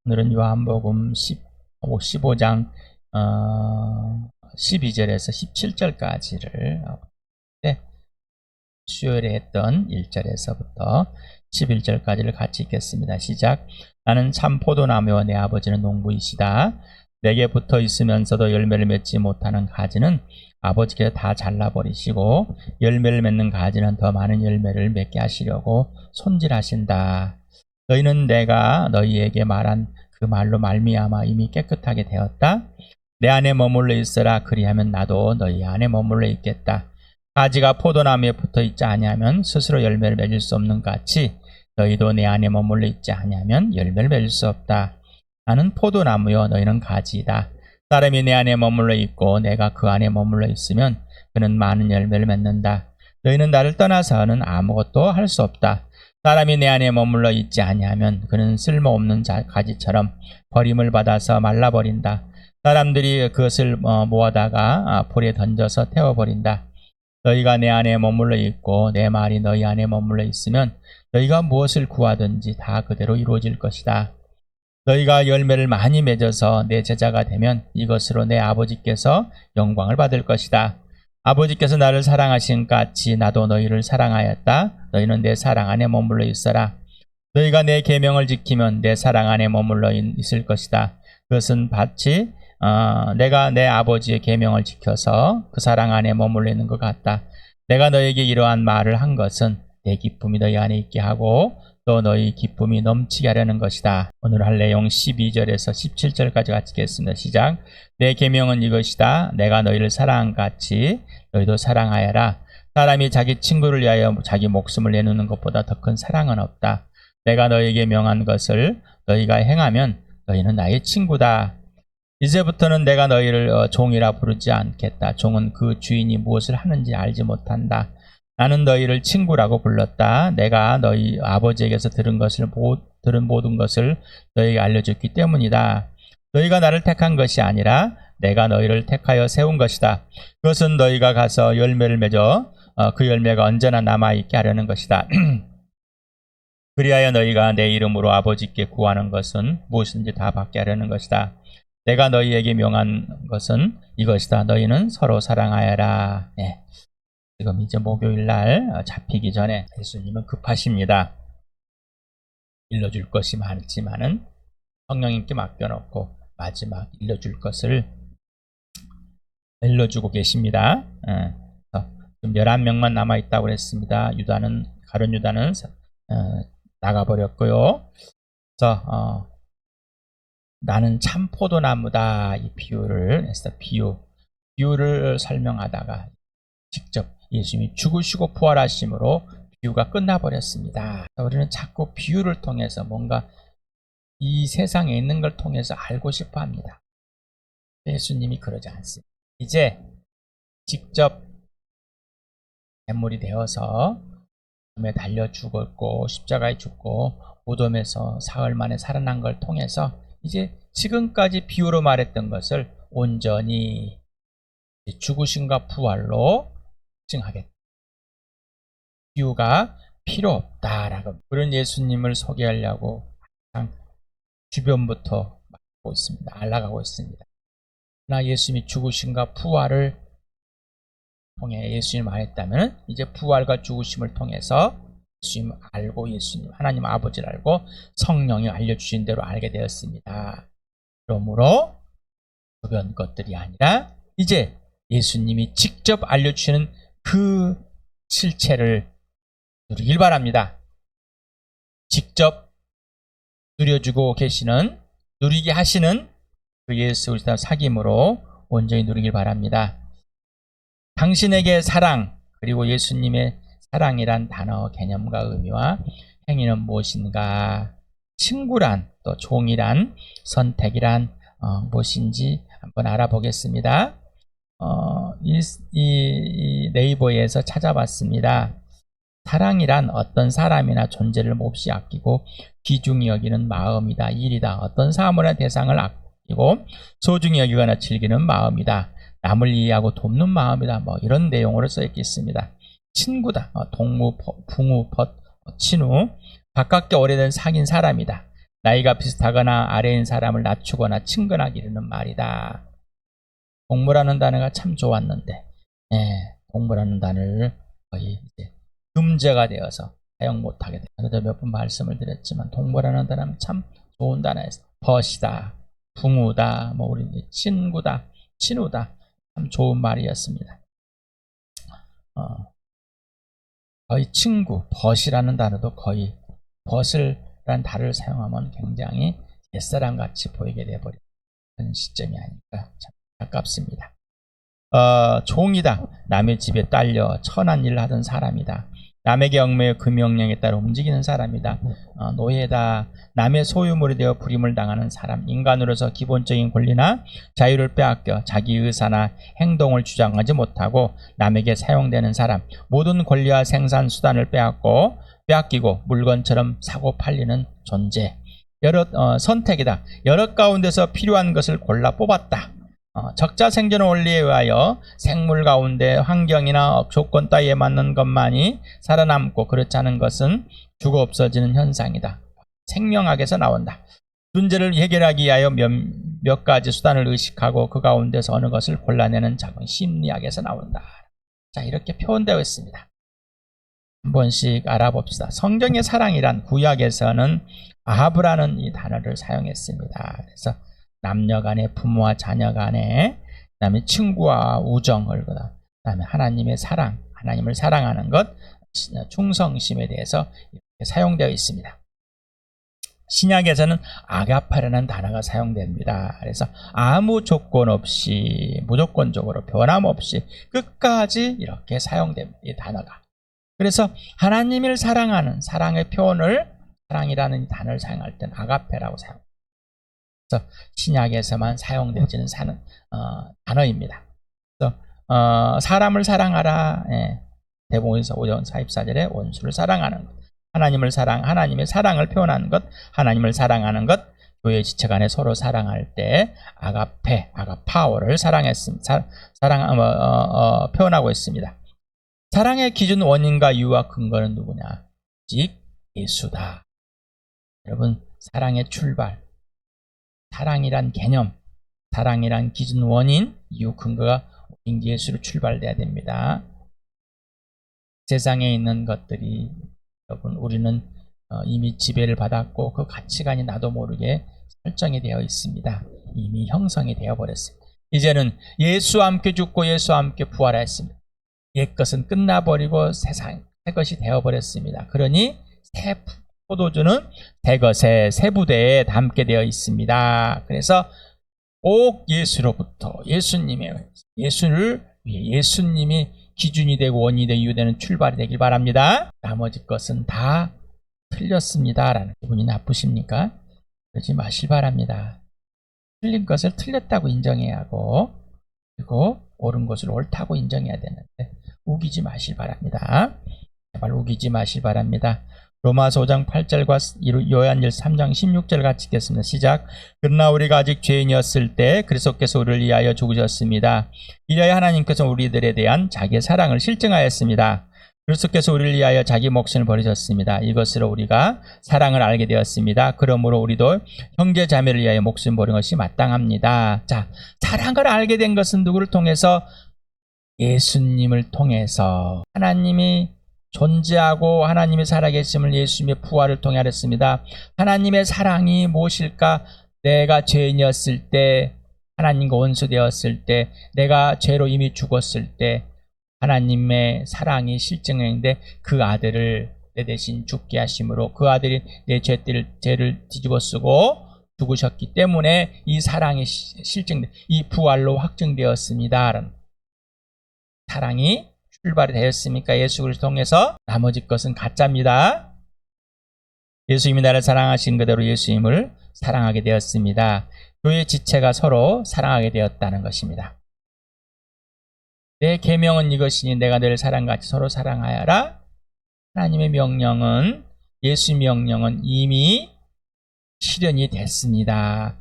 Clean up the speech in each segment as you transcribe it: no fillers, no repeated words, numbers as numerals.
오늘은 요한복음 15장 12절에서 17절까지를 수요일에 했던 1절에서부터 11절까지를 같이 읽겠습니다. 시작. 나는 참 포도나무와 내 아버지는 농부이시다. 내게 붙어 있으면서도 열매를 맺지 못하는 가지는 아버지께서 다 잘라버리시고 열매를 맺는 가지는 더 많은 열매를 맺게 하시려고 손질하신다. 너희는 내가 너희에게 말한 그 말로 말미암아 이미 깨끗하게 되었다. 내 안에 머물러 있어라. 그리하면 나도 너희 안에 머물러 있겠다. 가지가 포도나무에 붙어 있지 아니하면 스스로 열매를 맺을 수 없는 같이 너희도 내 안에 머물러 있지 아니하면 열매를 맺을 수 없다. 나는 포도나무요 너희는 가지이다. 사람이 내 안에 머물러 있고 내가 그 안에 머물러 있으면 그는 많은 열매를 맺는다. 너희는 나를 떠나서는 아무것도 할 수 없다. 사람이 내 안에 머물러 있지 아니하면 그는 쓸모없는 가지처럼 버림을 받아서 말라버린다. 사람들이 그것을 모아다가 불에 던져서 태워버린다. 너희가 내 안에 머물러 있고 내 말이 너희 안에 머물러 있으면 너희가 무엇을 구하든지 다 그대로 이루어질 것이다. 너희가 열매를 많이 맺어서 내 제자가 되면 이것으로 내 아버지께서 영광을 받을 것이다. 아버지께서 나를 사랑하신 같이 나도 너희를 사랑하였다. 너희는 내 사랑 안에 머물러 있어라. 너희가 내 계명을 지키면 내 사랑 안에 머물러 있을 것이다. 그것은 마치 내가 내 아버지의 계명을 지켜서 그 사랑 안에 머물러 있는 것 같다. 내가 너에게 이러한 말을 한 것은 내 기쁨이 너희 안에 있게 하고 또 너희 기쁨이 넘치게 하려는 것이다. 오늘 할 내용 12절에서 17절까지 같이 읽겠습니다. 시작. 내 계명은 이것이다. 내가 너희를 사랑한 같이 너희도 사랑하여라. 사람이 자기 친구를 위하여 자기 목숨을 내놓는 것보다 더 큰 사랑은 없다. 내가 너희에게 명한 것을 너희가 행하면 너희는 나의 친구다. 이제부터는 내가 너희를 종이라 부르지 않겠다. 종은 그 주인이 무엇을 하는지 알지 못한다. 나는 너희를 친구라고 불렀다. 내가 너희 아버지에게서 들은 모든 것을 너희에게 알려줬기 때문이다. 너희가 나를 택한 것이 아니라 내가 너희를 택하여 세운 것이다. 그것은 너희가 가서 열매를 맺어 그 열매가 언제나 남아있게 하려는 것이다. 그리하여 너희가 내 이름으로 아버지께 구하는 것은 무엇인지 다 받게 하려는 것이다. 내가 너희에게 명한 것은 이것이다. 너희는 서로 사랑하여라. 네. 지금 이제 목요일 날 잡히기 전에 예수님은 급하십니다. 일러줄 것이 많지만은 성령님께 맡겨놓고 마지막 일러줄 것을 일러주고 계십니다. 지금 11명만 남아있다고 그랬습니다. 가룟 유다는 나가버렸고요. 그래서 나는 참 포도나무다 이 비유를 했어. 비유를 설명하다가 직접 예수님이 죽으시고 부활하심으로 비유가 끝나버렸습니다. 우리는 자꾸 비유를 통해서 뭔가 이 세상에 있는 걸 통해서 알고 싶어 합니다. 예수님이 그러지 않습니다. 이제 직접 인물이 되어서 무덤에 달려 죽었고 십자가에 죽고 무덤에서 사흘 만에 살아난 걸 통해서 이제 지금까지 비유로 말했던 것을 온전히 죽으심과 부활로 증하겠다. 비유가 필요 없다라고 그런 예수님을 소개하려고 항상 주변부터 막고 있습니다. 알아가고 있습니다. 나 예수님이 죽으심과 부활을 통해 예수님 말했다면 이제 부활과 죽으심을 통해서 예수님 알고 예수님 하나님 아버지를 알고 성령이 알려주신 대로 알게 되었습니다. 그러므로 주변 것들이 아니라 이제 예수님이 직접 알려주시는 그 실체를 누리길 바랍니다. 직접 누려주고 계시는 누리게 하시는 그 예수 그리스도 사귐으로 온전히 누리길 바랍니다. 당신에게 사랑 그리고 예수님의 사랑이란 단어 개념과 의미와 행위는 무엇인가? 친구란 또 종이란 선택이란 무엇인지 한번 알아보겠습니다. 이 네이버에서 찾아봤습니다. 사랑이란 어떤 사람이나 존재를 몹시 아끼고 귀중히 여기는 마음이다. 일이다. 어떤 사물이나 대상을 아끼고 소중히 여기거나 즐기는 마음이다. 남을 이해하고 돕는 마음이다. 이런 내용으로 써 있겠습니다. 친구다. 동무, 붕우, 친우. 가깝게 오래된 사귄 사람이다. 나이가 비슷하거나 아래인 사람을 낮추거나 친근하기는 말이다. 동무라는 단어가 참 좋았는데, 동무라는 단어를 거의 이제 금제가 되어서 사용 못하게 됩니다. 저도 몇 번 말씀을 드렸지만 동무라는 단어는 참 좋은 단어였어요. 벗이다, 붕우다, 뭐 우리 친구다, 친우다, 참 좋은 말이었습니다. 거의 친구, 벗이라는 단어도 거의 벗을란 단어를 사용하면 굉장히 옛사람 같이 보이게 돼버리는 그런 시점이 아닐까 참 아깝습니다. 종이다. 남의 집에 딸려 천한 일을 하던 사람이다. 남에게 얽매여 그 명령에 따라 움직이는 사람이다. 노예다. 남의 소유물이 되어 불임을 당하는 사람. 인간으로서 기본적인 권리나 자유를 빼앗겨 자기 의사나 행동을 주장하지 못하고 남에게 사용되는 사람. 모든 권리와 생산 수단을 빼앗기고 물건처럼 사고 팔리는 존재. 선택이다. 여러 가운데서 필요한 것을 골라 뽑았다. 적자생존 원리에 의하여 생물 가운데 환경이나 조건 따위에 맞는 것만이 살아남고 그렇지 않은 것은 죽어 없어지는 현상이다. 생명학에서 나온다. 문제를 해결하기 위하여 몇 가지 수단을 의식하고 그 가운데서 어느 것을 골라내는 작은 심리학에서 나온다. 자, 이렇게 표현되어 있습니다. 한 번씩 알아봅시다. 성경의 사랑이란 구약에서는 아하브라는 이 단어를 사용했습니다. 그래서 남녀 간에, 부모와 자녀 간에, 그 다음에 친구와 우정을, 그 다음에 하나님의 사랑, 하나님을 사랑하는 것, 충성심에 대해서 이렇게 사용되어 있습니다. 신약에서는 아가파라는 단어가 사용됩니다. 그래서 아무 조건 없이, 무조건적으로 변함없이 끝까지 이렇게 사용됩니다. 이 단어가. 그래서 하나님을 사랑하는 사랑의 표현을, 사랑이라는 단어를 사용할 때는 아가페라고 사용합니다. 그래서 신약에서만 사용되지는 단어입니다. 그래서 사람을 사랑하라. 대복음서 5장 44절에 원수를 사랑하는 것, 하나님의 사랑을 표현하는 것, 하나님을 사랑하는 것, 교회 지체 간에 서로 사랑할 때 아가파오를 표현하고 있습니다. 사랑의 기준, 원인과 이유와 근거는 누구냐? 즉 예수다. 여러분, 사랑의 출발, 사랑이란 개념, 사랑이란 기준, 원인, 이유, 근거가 오직 예수로 출발돼야 됩니다. 세상에 있는 것들이, 여러분, 우리는 이미 지배를 받았고 그 가치관이 나도 모르게 설정이 되어 있습니다. 이미 형성이 되어 버렸습니다. 이제는 예수와 함께 죽고 예수와 함께 부활했습니다. 옛 것은 끝나버리고 새 것이 되어버렸습니다. 그러니 새 포도주는 새 것에, 새 부대에 담게 되어 있습니다. 그래서 꼭 예수로부터, 예수를 위해 예수님이 기준이 되고 원인이 되고 이유되는 출발이 되길 바랍니다. 나머지 것은 다 틀렸습니다 라는 기분이 나쁘십니까? 그러지 마실 바랍니다. 틀린 것을 틀렸다고 인정해야 하고, 그리고 옳은 것을 옳다고 인정해야 되는데 우기지 마실 바랍니다. 제발 우기지 마실 바랍니다. 로마서 5장 8절과 요한일 3장 16절 같이 읽겠습니다. 시작. 그러나 우리가 아직 죄인이었을 때 그리스도께서 우리를 위하여 죽으셨습니다. 이래야 하나님께서 우리들에 대한 자기의 사랑을 실증하였습니다. 그리스도께서 우리를 위하여 자기 목숨을 버리셨습니다. 이것으로 우리가 사랑을 알게 되었습니다. 그러므로 우리도 형제 자매를 위하여 목숨 버린 것이 마땅합니다. 자, 사랑을 알게 된 것은 누구를 통해서? 예수님을 통해서. 하나님이 존재하고 하나님의 살아계심을 예수님의 부활을 통해 알았습니다. 하나님의 사랑이 무엇일까? 내가 죄인이었을 때, 하나님과 원수되었을 때, 내가 죄로 이미 죽었을 때 하나님의 사랑이 실증했는데 그 아들을 내 대신 죽게 하심으로 그 아들이 내 죄를 뒤집어 쓰고 죽으셨기 때문에 이 사랑이 실증돼, 이 부활로 확증되었습니다. 사랑이 출발이 되었습니까? 예수 그리스도를 통해서. 나머지 것은 가짜입니다. 예수님이 나를 사랑하신 그대로 예수님을 사랑하게 되었습니다. 교회 지체가 서로 사랑하게 되었다는 것입니다. 내 계명은 이것이니 내가 너를 사랑같이 서로 사랑하여라. 하나님의 명령은, 예수 명령은 이미 실현이 됐습니다.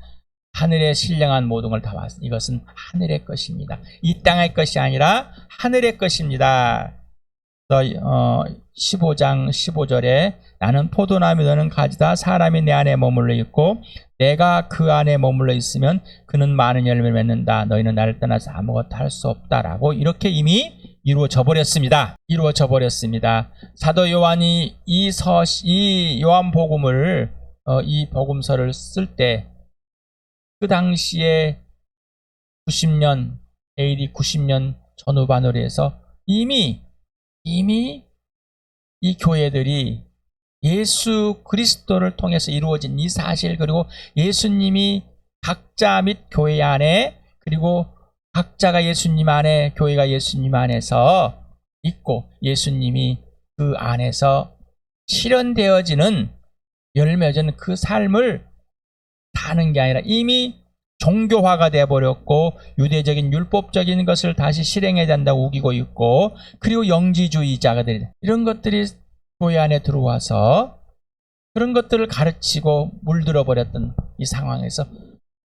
하늘에 신령한 모든 걸 다 왔습니다. 이것은 하늘의 것입니다. 이 땅의 것이 아니라 하늘의 것입니다. 15장 15절에 나는 포도나무 너는 가지다 사람이 내 안에 머물러 있고 내가 그 안에 머물러 있으면 그는 많은 열매를 맺는다. 너희는 나를 떠나서 아무것도 할 수 없다라고 이렇게 이미 이루어져 버렸습니다. 사도 요한이 이 요한복음을 이 복음서를 쓸 때 그 당시에 90년 AD 90년 전후반으로 해서 이미 이 교회들이 예수 그리스도를 통해서 이루어진 이 사실, 그리고 예수님이 각자 및 교회 안에, 그리고 각자가 예수님 안에, 교회가 예수님 안에서 있고 예수님이 그 안에서 실현되어지는 열매진 그 삶을 사는 게 아니라 이미 종교화가 되어버렸고 유대적인 율법적인 것을 다시 실행해야 된다고 우기고 있고, 그리고 영지주의자가들 이런 것들이 교회 안에 들어와서 그런 것들을 가르치고 물들어 버렸던 이 상황에서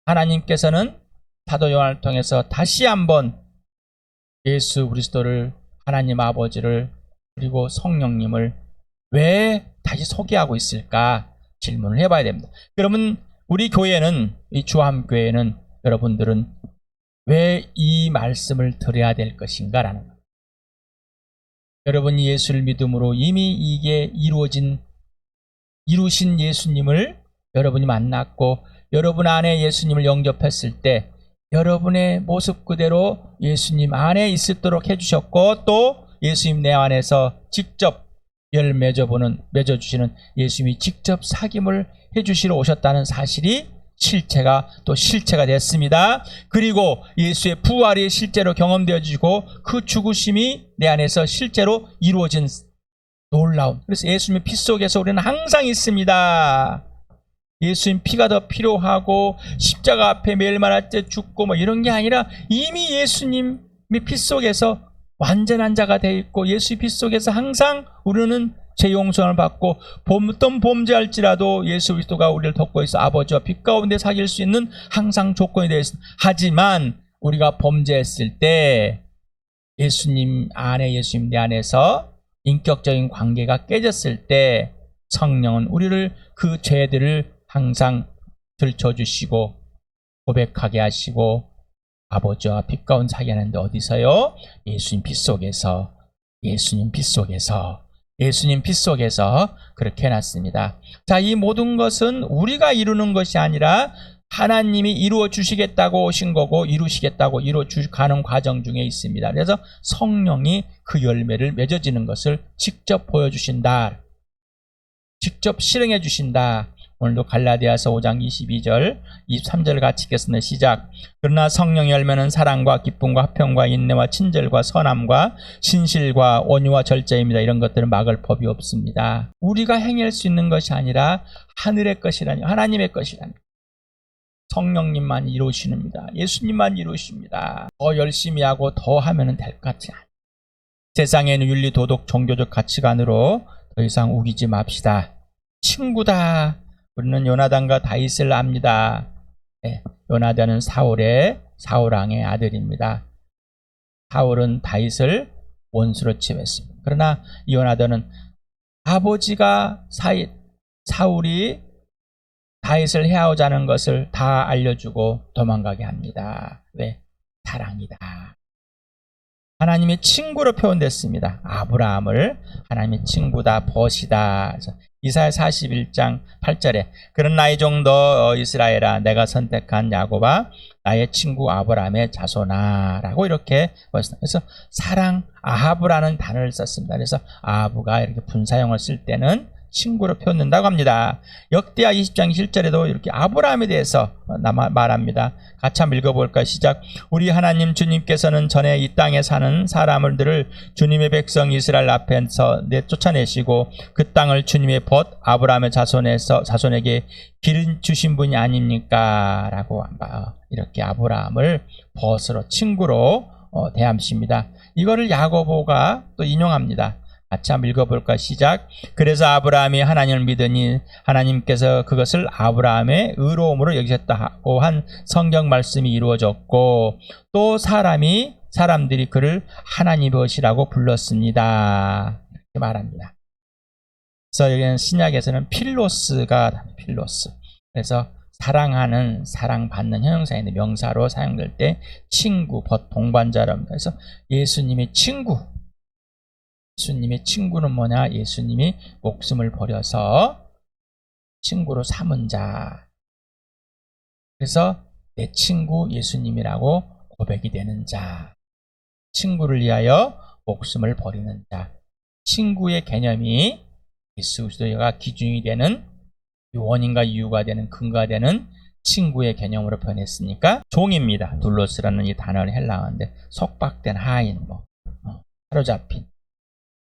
하나님께서는 사도 요한을 통해서 다시 한번 예수 그리스도를, 하나님 아버지를, 그리고 성령님을 왜 다시 소개하고 있을까 질문을 해봐야 됩니다. 그러면 우리 교회는, 이 주함교회는, 여러분들은 왜 이 말씀을 들어야 될 것인가 라는 것. 여러분이 예수를 믿음으로 이미 이게 이루신 예수님을 여러분이 만났고 여러분 안에 예수님을 영접했을 때 여러분의 모습 그대로 예수님 안에 있도록 해주셨고, 또 예수님 내 안에서 직접 열 맺어주시는 예수님이 직접 사귐을 해주시러 오셨다는 사실이 실체가 됐습니다. 그리고 예수의 부활이 실제로 경험되어지고 그 죽으심이 내 안에서 실제로 이루어진 놀라운, 그래서 예수님의 피 속에서 우리는 항상 있습니다. 예수님 피가 더 필요하고 십자가 앞에 매일 말할 때 죽고 뭐 이런 게 아니라 이미 예수님의 피 속에서 완전한 자가 되어 있고 예수의 피 속에서 항상 우리는 죄 용서를 받고 어떤 범죄할지라도 예수 그리스도가 우리를 덮고 있어 아버지와 빛 가운데 사귈 수 있는 항상 조건이 되어 있습니다. 하지만 우리가 범죄했을 때 예수님 안에, 예수님 내 안에서 인격적인 관계가 깨졌을 때 성령은 우리를 그 죄들을 항상 들춰주시고 고백하게 하시고 아버지와 빛 가운데 사게 하는데 어디서요? 예수님 빛 속에서 그렇게 해놨습니다. 자, 이 모든 것은 우리가 이루는 것이 아니라 하나님이 이루어 주시겠다고 오신 거고 이루시겠다고 이루어가는 과정 중에 있습니다. 그래서 성령이 그 열매를 맺어지는 것을 직접 보여주신다. 직접 실행해 주신다. 오늘도 갈라디아서 5장 22절, 23절 같이 읽겠습니다. 시작. 그러나 성령의 열매는 사랑과 기쁨과 화평과 인내와 친절과 선함과 신실과 온유와 절제입니다. 이런 것들은 막을 법이 없습니다. 우리가 행할 수 있는 것이 아니라 하늘의 것이라니, 하나님의 것이라니. 성령님만 이루시는니다. 예수님만 이루십니다. 더 열심히 하고 더 하면 될 것 같지 않아요. 세상에는 윤리, 도덕, 종교적 가치관으로 더 이상 우기지 맙시다. 친구다. 우리는 요나단과 다윗을 압니다. 네, 요나단은 사울왕의 아들입니다. 사울은 다윗을 원수로 취했습니다. 그러나 이 요나단은 아버지가 사울이 다윗을 해하자는 것을 다 알려주고 도망가게 합니다. 왜? 사랑이다. 하나님의 친구로 표현됐습니다. 아브라함을 하나님의 친구다, 벗이다. 이사야 41장 8절에 그런 나의 종도 이스라엘아, 내가 선택한 야곱아, 나의 친구 아브라함의 자손아 라고 이렇게 벌써, 그래서 사랑 아하브라는 단어를 썼습니다. 그래서 아하브가 이렇게 분사형을 쓸 때는 친구로 표현된다고 합니다. 역대하 20장 7절에도 이렇게 아브라함에 대해서 말합니다. 같이 한번 읽어볼까요? 시작. 우리 하나님 주님께서는 전에 이 땅에 사는 사람들을 주님의 백성 이스라엘 앞에서 쫓아내시고 그 땅을 주님의 벗 아브라함의 자손에게 기름 주신 분이 아닙니까? 라고 이렇게 아브라함을 벗으로 친구로 대함십니다. 이거를 야고보가 또 인용합니다. 같이 한번 읽어볼까? 시작. 그래서 아브라함이 하나님을 믿으니 하나님께서 그것을 아브라함의 의로움으로 여기셨다고 한 성경 말씀이 이루어졌고, 또 사람이 사람들이 그를 하나님의 것이라고 불렀습니다. 이렇게 말합니다. 그래서 여기는 신약에서는 필로스가 필로스. 그래서 사랑하는, 사랑받는 형용사인데 명사로 사용될 때 친구, 동반자랍니다. 그래서 예수님의 친구. 예수님의 친구는 뭐냐? 예수님이 목숨을 버려서 친구로 삼은 자. 그래서 내 친구 예수님이라고 고백이 되는 자. 친구를 위하여 목숨을 버리는 자. 친구의 개념이 예수 그리스도가 기준이 되는 원인과 이유가 되는 근거가 되는 친구의 개념으로 표현했으니까 종입니다. 둘로스라는 이 단어는 헬라어인데 속박된 하인, 사로잡힌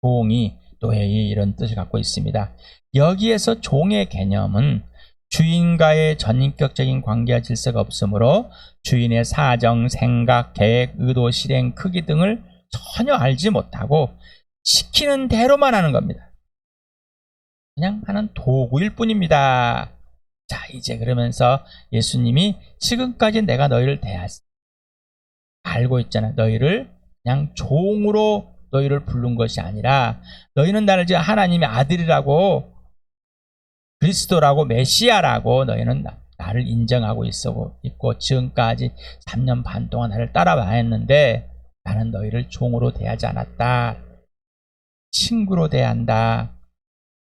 종이 노예의 이런 뜻을 갖고 있습니다. 여기에서 종의 개념은 주인과의 전인격적인 관계와 질서가 없으므로 주인의 사정, 생각, 계획, 의도, 실행, 크기 등을 전혀 알지 못하고 시키는 대로만 하는 겁니다. 그냥 하는 도구일 뿐입니다. 자, 이제 그러면서 예수님이 지금까지 내가 너희를 대하지 알고 있잖아. 너희를 그냥 종으로 너희를 부른 것이 아니라 너희는 나를 지금 하나님의 아들이라고, 그리스도라고, 메시아라고 너희는 나를 인정하고 있고 지금까지 3년 반 동안 나를 따라와했는데 나는 너희를 종으로 대하지 않았다. 친구로 대한다.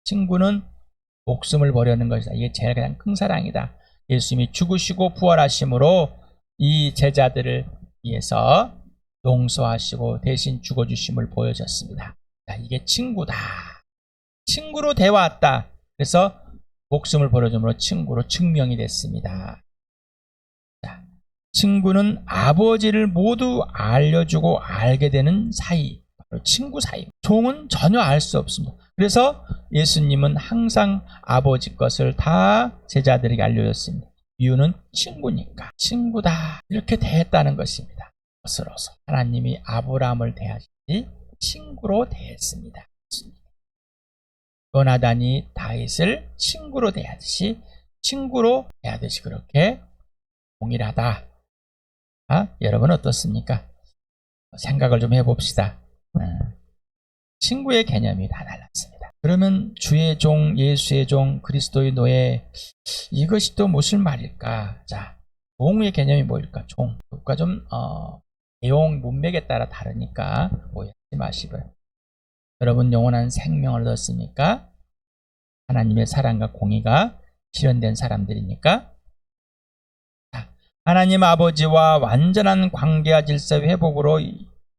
친구는 목숨을 버리는 것이다. 이게 제일 그냥 큰 사랑이다. 예수님이 죽으시고 부활하심으로 이 제자들을 위해서 용서하시고 대신 죽어주심을 보여줬습니다. 자, 이게 친구다. 친구로 대화했다. 그래서 목숨을 버려줌으로 친구로 증명이 됐습니다. 자, 친구는 아버지를 모두 알려주고 알게 되는 사이, 바로 친구 사이. 종은 전혀 알 수 없습니다. 그래서 예수님은 항상 아버지 것을 다 제자들에게 알려줬습니다. 이유는 친구니까. 친구다. 이렇게 대했다는 것입니다. 것으로서 하나님이 아브라함을 대하시니 친구로 대했습니다. 요나단이 다윗을 친구로 대하듯이 그렇게 동일하다. 여러분 어떻습니까? 생각을 좀 해봅시다. 친구의 개념이 다 달랐습니다. 그러면 주의 종, 예수의 종, 그리스도의 노예, 이것이 또 무슨 말일까? 자, 종의 개념이 뭘까? 종. 그가 좀 내용 문맥에 따라 다르니까 오해하지 마시고요. 여러분 영원한 생명을 얻었으니까 하나님의 사랑과 공의가 실현된 사람들이니까, 자, 하나님 아버지와 완전한 관계와 질서 회복으로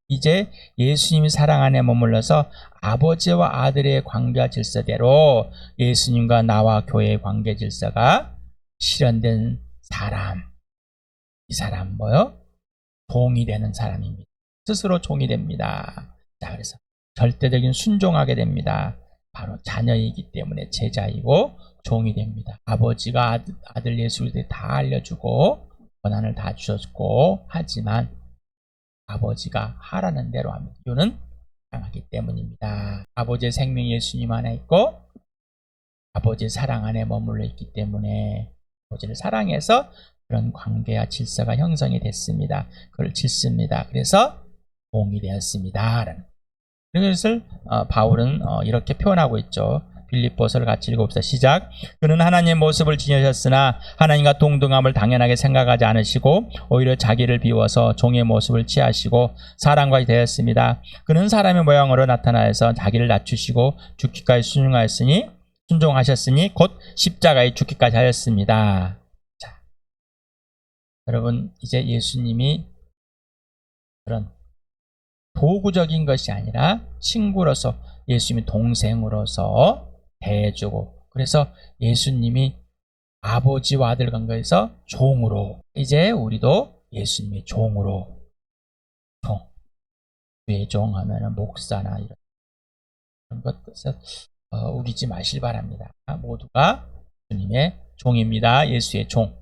이제 예수님이 사랑 안에 머물러서 아버지와 아들의 관계와 질서대로 예수님과 나와 교회의 관계 질서가 실현된 사람. 이 사람 뭐요? 종이 되는 사람입니다. 스스로 종이 됩니다. 자, 그래서 절대적인 순종하게 됩니다. 바로 자녀이기 때문에 제자이고 종이 됩니다. 아버지가 아들 예수를 다 알려주고 권한을 다 주셨고 하지만 아버지가 하라는 대로 합니다. 이유는 사랑하기 때문입니다. 아버지의 생명이 예수님 안에 있고 아버지의 사랑 안에 머물러 있기 때문에 아버지를 사랑해서 그런 관계와 질서가 형성이 됐습니다. 그걸 짓습니다. 그래서 종이 되었습니다. 이것을 바울은 이렇게 표현하고 있죠. 빌립보서를 같이 읽어봅시다. 시작. 그는 하나님의 모습을 지니셨으나 하나님과 동등함을 당연하게 생각하지 않으시고 오히려 자기를 비워서 종의 모습을 취하시고 사람과 되었습니다. 그는 사람의 모양으로 나타나서 자기를 낮추시고 죽기까지 순종하셨으니 곧 십자가에 죽기까지 하였습니다. 자, 여러분 이제 예수님이 그런 도구적인 것이 아니라 친구로서, 예수님이 동생으로서 대해주고, 그래서 예수님이 아버지와 아들 관계에서 종으로, 이제 우리도 예수님의 종으로, 주의 종 하면은 목사나 이런 것에서 우기지 마실 바랍니다. 모두가 주님의 종입니다. 예수의 종.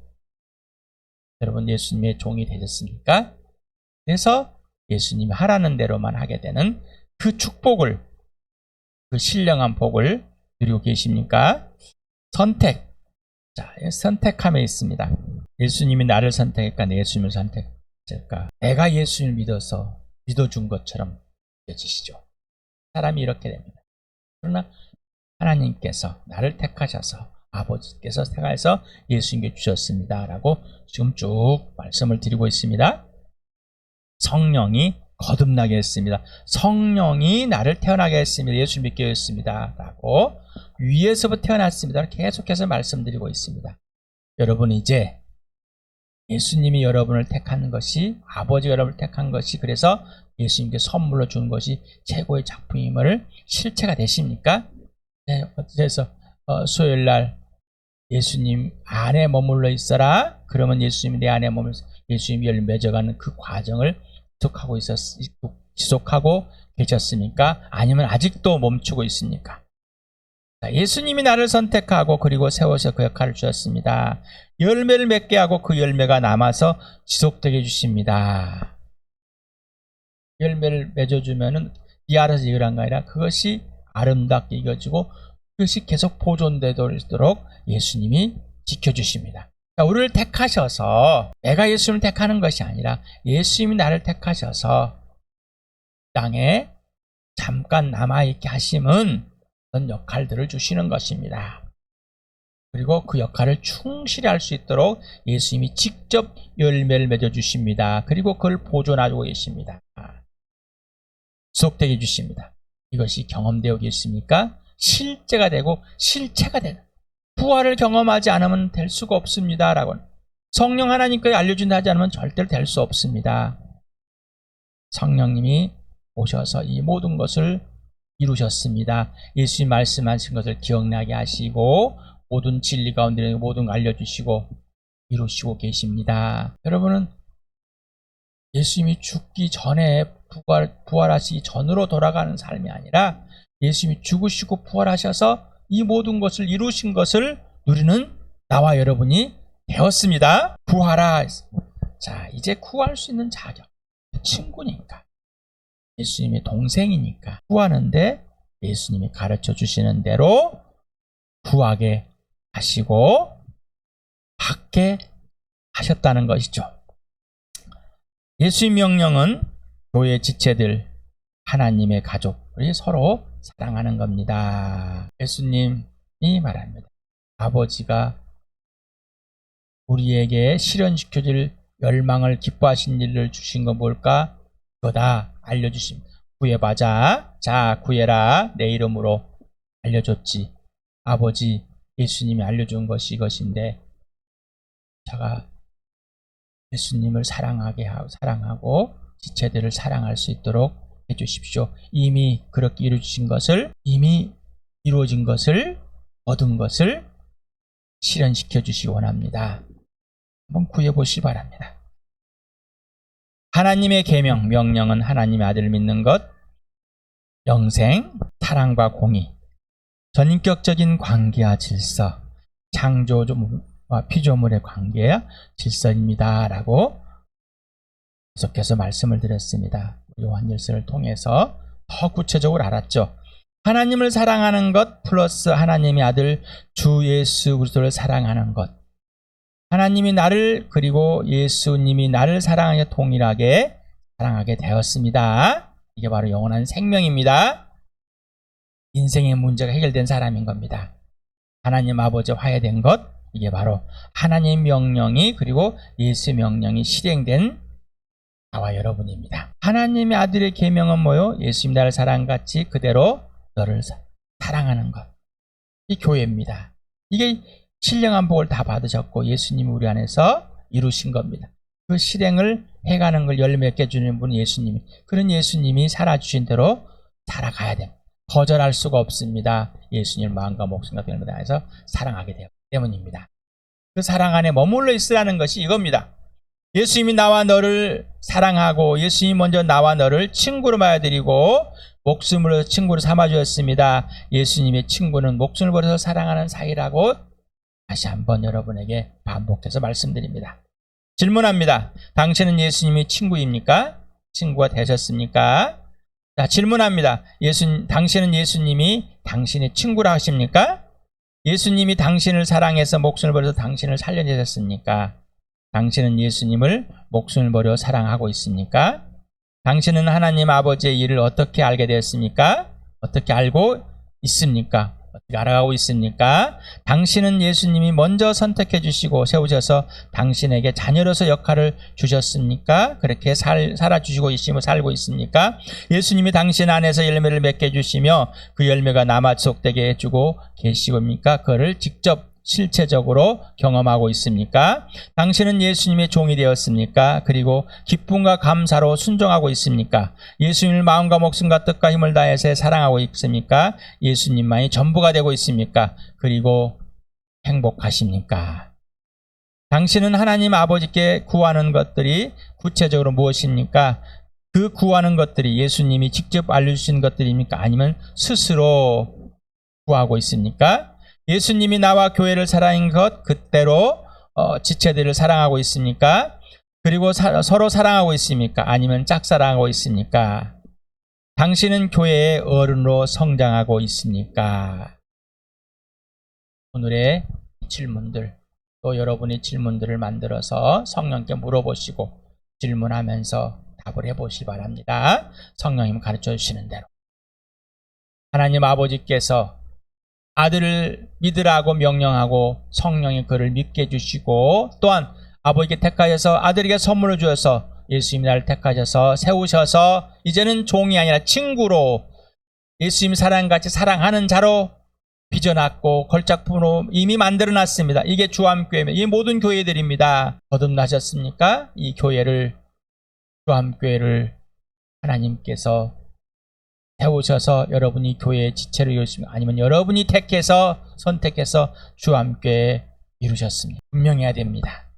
여러분 예수님의 종이 되셨습니까? 그래서 예수님이 하라는 대로만 하게 되는 그 축복을, 그 신령한 복을 누리고 계십니까? 선택. 자, 선택함에 있습니다. 예수님이 나를 선택했까? 내 예수님을 선택. 될까? 내가 예수님을 믿어준 것처럼 믿어지시죠. 사람이 이렇게 됩니다. 그러나 하나님께서 나를 택하셔서 아버지께서 택하셔서 예수님께 주셨습니다 라고 지금 쭉 말씀을 드리고 있습니다. 성령이 거듭나게 했습니다. 성령이 나를 태어나게 했습니다. 예수 믿게 했습니다 라고 위에서부터 태어났습니다. 계속해서 말씀드리고 있습니다. 여러분 이제 예수님이 여러분을 택한 것이, 아버지가 여러분을 택한 것이, 그래서 예수님께 선물로 준 것이 최고의 작품임을 실체가 되십니까? 네, 그래서 수요일날 예수님 안에 머물러 있어라. 그러면 예수님이 내 안에 머물러 예수님이 열매 맺어가는 그 과정을 지속하고 계셨습니까? 아니면 아직도 멈추고 있습니까? 예수님이 나를 선택하고 그리고 세워서 그 역할을 주셨습니다. 열매를 맺게 하고 그 열매가 남아서 지속되게 해주십니다. 열매를 맺어주면은 이 알아서 이거란 게 아니라 그것이 아름답게 이겨지고 그것이 계속 보존되도록 예수님이 지켜주십니다. 우리를 택하셔서 내가 예수님을 택하는 것이 아니라 예수님이 나를 택하셔서 땅에 잠깐 남아있게 하심은 어떤 역할들을 주시는 것입니다. 그리고 그 역할을 충실히 할 수 있도록 예수님이 직접 열매를 맺어주십니다. 그리고 그걸 보존하고 계십니다. 지속되게 해주십니다. 이것이 경험되어 계십니까? 실제가 되고 실체가 되는, 부활을 경험하지 않으면 될 수가 없습니다 라고, 성령 하나님께 알려준다 하지 않으면 절대로 될 수 없습니다. 성령님이 오셔서 이 모든 것을 이루셨습니다. 예수님 말씀하신 것을 기억나게 하시고 모든 진리 가운데 모든 걸 알려주시고 이루시고 계십니다. 여러분은 예수님이 죽기 전에 부활하시기 전으로 돌아가는 삶이 아니라 예수님이 죽으시고 부활하셔서 이 모든 것을 이루신 것을 누리는 나와 여러분이 되었습니다. 구하라. 자, 이제 구할 수 있는 자격. 친구니까, 예수님의 동생이니까 구하는데 예수님이 가르쳐 주시는 대로 구하게 하시고 받게 하셨다는 것이죠. 예수의 명령은 교회 지체들, 하나님의 가족이 서로 사랑하는 겁니다. 예수님이 말합니다. 아버지가 우리에게 실현시켜줄 열망을 기뻐하신 일을 주신 건 뭘까? 그거다 알려주십니다. 구해봐자. 자, 구해라. 내 이름으로 알려줬지. 아버지 예수님이 알려준 것이 이것인데 제가 예수님을 사랑하고 지체들을 사랑할 수 있도록 해주십시오. 이미 그렇게 이루어진 것을, 이미 이루어진 것을, 얻은 것을 실현시켜 주시기 원합니다. 한번 구해보시기 바랍니다. 하나님의 계명, 명령은 하나님의 아들을 믿는 것, 영생, 사랑과 공의, 전인격적인 관계와 질서, 창조주와 피조물의 관계와 질서입니다 라고 계속해서 말씀을 드렸습니다. 요한일서를 통해서 더 구체적으로 알았죠. 하나님을 사랑하는 것 플러스 하나님의 아들 주 예수 그리스도를 사랑하는 것, 하나님이 나를 그리고 예수님이 나를 사랑하게 동일하게 사랑하게 되었습니다. 이게 바로 영원한 생명입니다. 인생의 문제가 해결된 사람인 겁니다. 하나님 아버지 화해된 것, 이게 바로 하나님 명령이 그리고 예수 명령이 실행된 나와 여러분입니다. 하나님의 아들의 계명은 뭐요? 예수님 나를 사랑같이 그대로 너를 사랑하는 것. 이 교회입니다. 이게 신령한 복을 다 받으셨고 예수님이 우리 안에서 이루신 겁니다. 그 실행을 해가는 걸 열매 맺게 주는 분이 예수님이, 그런 예수님이 살아주신 대로 살아가야 됩니다. 거절할 수가 없습니다. 예수님을 마음과 목숨과 병을 다해서 사랑하게 되기 때문입니다. 그 사랑 안에 머물러 있으라는 것이 이겁니다. 예수님이 나와 너를 사랑하고 예수님이 먼저 나와 너를 친구로 맞아들이고 목숨으로 친구로 삼아주었습니다. 예수님의 친구는 목숨을 버려서 사랑하는 사이라고 다시 한번 여러분에게 반복해서 말씀드립니다. 질문합니다. 당신은 예수님의 친구입니까? 친구가 되셨습니까? 자, 질문합니다. 당신은 예수님이 당신의 친구라 하십니까? 예수님이 당신을 사랑해서 목숨을 버려서 당신을 살려내셨습니까? 당신은 예수님을 목숨을 버려 사랑하고 있습니까? 당신은 하나님 아버지의 일을 어떻게 알게 되었습니까? 어떻게 알고 있습니까? 어떻게 알아가고 있습니까? 당신은 예수님이 먼저 선택해 주시고 세우셔서 당신에게 자녀로서 역할을 주셨습니까? 그렇게 살아주시고 있으며 살고 있습니까? 예수님이 당신 안에서 열매를 맺게 해주시며 그 열매가 남아 지속되게 해주고 계시옵니까? 그거를 직접 실체적으로 경험하고 있습니까? 당신은 예수님의 종이 되었습니까? 그리고 기쁨과 감사로 순종하고 있습니까? 예수님을 마음과 목숨과 뜻과 힘을 다해서 사랑하고 있습니까? 예수님만이 전부가 되고 있습니까? 그리고 행복하십니까? 당신은 하나님 아버지께 구하는 것들이 구체적으로 무엇입니까? 그 구하는 것들이 예수님이 직접 알려주신 것들입니까? 아니면 스스로 구하고 있습니까? 예수님이 나와 교회를 사랑한 것 그때로 지체들을 사랑하고 있습니까? 그리고 서로 사랑하고 있습니까? 아니면 짝사랑하고 있습니까? 당신은 교회의 어른으로 성장하고 있습니까? 오늘의 질문들, 또 여러분의 질문들을 만들어서 성령께 물어보시고 질문하면서 답을 해보시기 바랍니다. 성령님 가르쳐 주시는 대로. 하나님 아버지께서 아들을 믿으라고 명령하고 성령이 그를 믿게 해주시고 또한 아버지께 택하셔서 아들에게 선물을 주어서 예수님이 나를 택하셔서 세우셔서 이제는 종이 아니라 친구로 예수님 사랑같이 사랑하는 자로 빚어놨고 걸작품으로 이미 만들어놨습니다. 이게 주암교회입니다. 이 모든 교회들입니다. 거듭나셨습니까? 이 교회를 주암교회를 하나님께서 세우셔서 여러분이 교회의 지체로 이루십니까? 아니면 여러분이 택해서 선택해서 주암교회에 이루셨습니다. 분명해야 됩니다.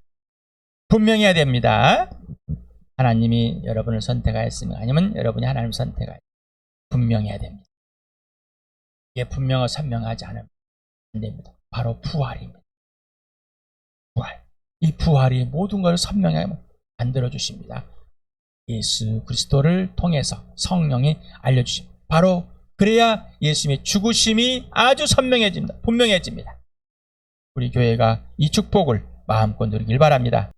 분명해야 됩니다. 하나님이 여러분을 선택하였습니까? 아니면 여러분이 하나님을 선택하였습니까? 분명해야 됩니다. 이게 분명하고 선명하지 않으면 안 됩니다. 바로 부활입니다. 부활. 이 부활이 모든 걸 선명하게 만들어 주십니다. 예수 그리스도를 통해서 성령이 알려주십니다. 바로 그래야 예수님의 죽으심이 아주 선명해집니다. 분명해집니다. 우리 교회가 이 축복을 마음껏 누리길 바랍니다.